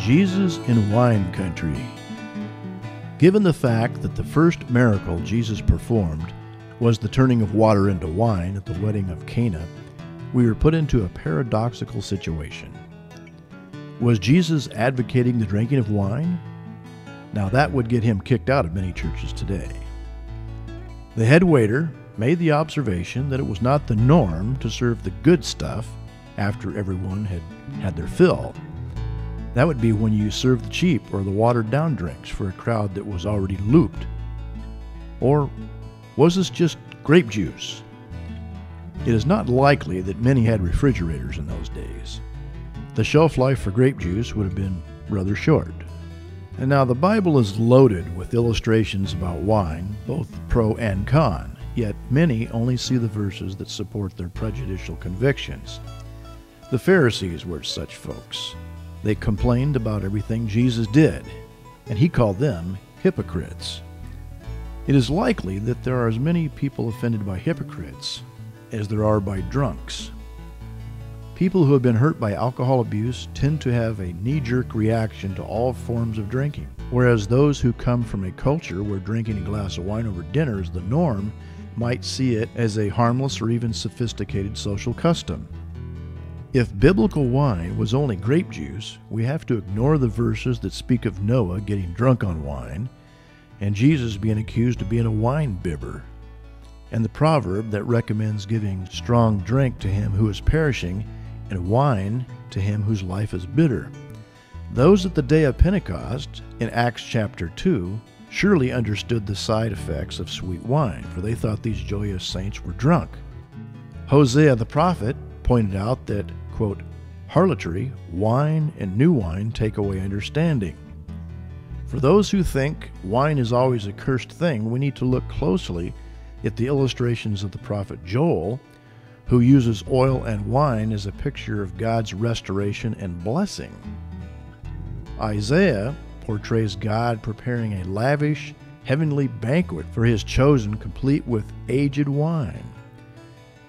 Jesus in wine country. Given the fact that the first miracle Jesus performed was the turning of water into wine at the wedding of Cana, we were put into a paradoxical situation. Was Jesus advocating the drinking of wine? Now that would get him kicked out of many churches today. The head waiter made the observation that it was not the norm to serve the good stuff after everyone had had their fill. That would be when you serve the cheap or the watered-down drinks for a crowd that was already looped. Or was this just grape juice? It is not likely that many had refrigerators in those days. The shelf life for grape juice would have been rather short. And now the Bible is loaded with illustrations about wine, both pro and con, yet many only see the verses that support their prejudicial convictions. The Pharisees were such folks. They complained about everything Jesus did, and he called them hypocrites. It is likely that there are as many people offended by hypocrites as there are by drunks. People who have been hurt by alcohol abuse tend to have a knee-jerk reaction to all forms of drinking, whereas those who come from a culture where drinking a glass of wine over dinner is the norm might see it as a harmless or even sophisticated social custom. If biblical wine was only grape juice, we have to ignore the verses that speak of Noah getting drunk on wine and Jesus being accused of being a wine bibber, and the proverb that recommends giving strong drink to him who is perishing and wine to him whose life is bitter. Those at the day of Pentecost, in Acts chapter 2, surely understood the side effects of sweet wine, for they thought these joyous saints were drunk. Hosea the prophet pointed out that, quote, harlotry, wine, and new wine take away understanding. For those who think wine is always a cursed thing, we need to look closely at the illustrations of the prophet Joel, who uses oil and wine as a picture of God's restoration and blessing. Isaiah portrays God preparing a lavish, heavenly banquet for his chosen, complete with aged wine.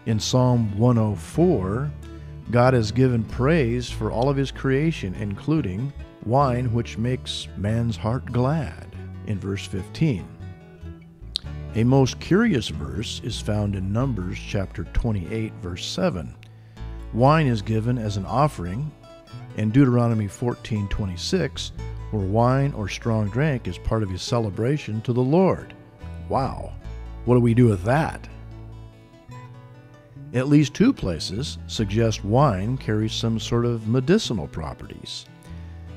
In Psalm 104, God has given praise for all of his creation, including wine which makes man's heart glad, in verse 15. A most curious verse is found in Numbers chapter 28, verse 7. Wine is given as an offering, and Deuteronomy 14:26, where wine or strong drink is part of his celebration to the Lord. Wow, what do we do with that? At least two places suggest wine carries some sort of medicinal properties.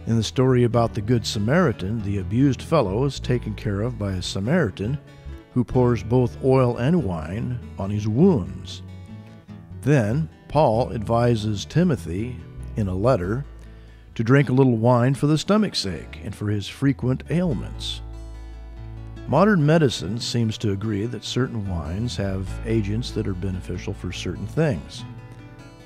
In the story about the Good Samaritan, the abused fellow is taken care of by a Samaritan who pours both oil and wine on his wounds. Then Paul advises Timothy in a letter to drink a little wine for the stomach's sake and for his frequent ailments. Modern medicine seems to agree that certain wines have agents that are beneficial for certain things.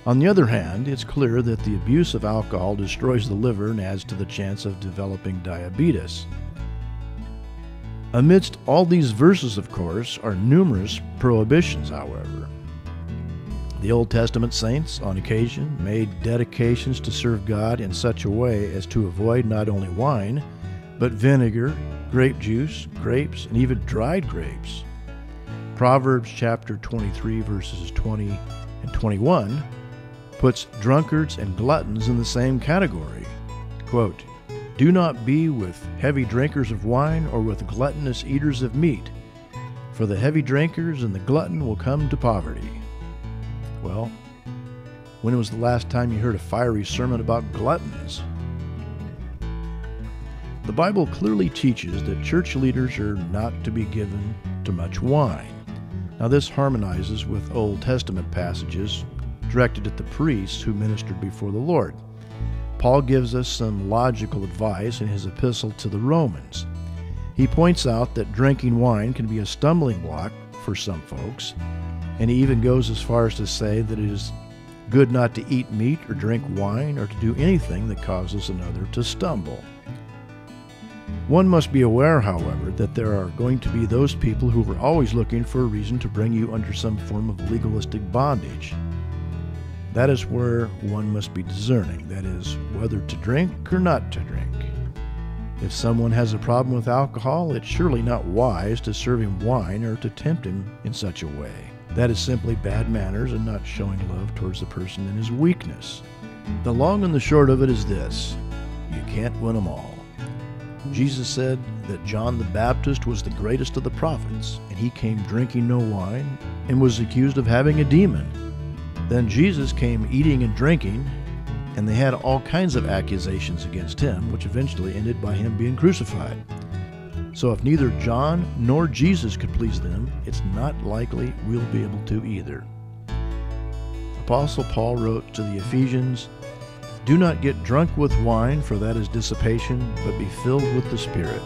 On the other hand, it's clear that the abuse of alcohol destroys the liver and adds to the chance of developing diabetes. Amidst all these verses, of course, are numerous prohibitions, however. The Old Testament saints, on occasion, made dedications to serve God in such a way as to avoid not only wine, but vinegar, grape juice, grapes, and even dried grapes. Proverbs chapter 23, verses 20 and 21 puts drunkards and gluttons in the same category. Quote, do not be with heavy drinkers of wine or with gluttonous eaters of meat, for the heavy drinkers and the glutton will come to poverty. Well, when was the last time you heard a fiery sermon about gluttons? The Bible clearly teaches that church leaders are not to be given to much wine. Now this harmonizes with Old Testament passages directed at the priests who ministered before the Lord. Paul gives us some logical advice in his epistle to the Romans. He points out that drinking wine can be a stumbling block for some folks, and he even goes as far as to say that it is good not to eat meat or drink wine or to do anything that causes another to stumble. One must be aware, however, that there are going to be those people who are always looking for a reason to bring you under some form of legalistic bondage. That is where one must be discerning, that is, whether to drink or not to drink. If someone has a problem with alcohol, it's surely not wise to serve him wine or to tempt him in such a way. That is simply bad manners and not showing love towards the person in his weakness. The long and the short of it is this: you can't win them all. Jesus said that John the Baptist was the greatest of the prophets, and he came drinking no wine and was accused of having a demon. Then Jesus came eating and drinking, and they had all kinds of accusations against him, which eventually ended by him being crucified. So if neither John nor Jesus could please them, it's not likely we'll be able to either. Apostle Paul wrote to the Ephesians, "Do not get drunk with wine, for that is dissipation, but be filled with the Spirit."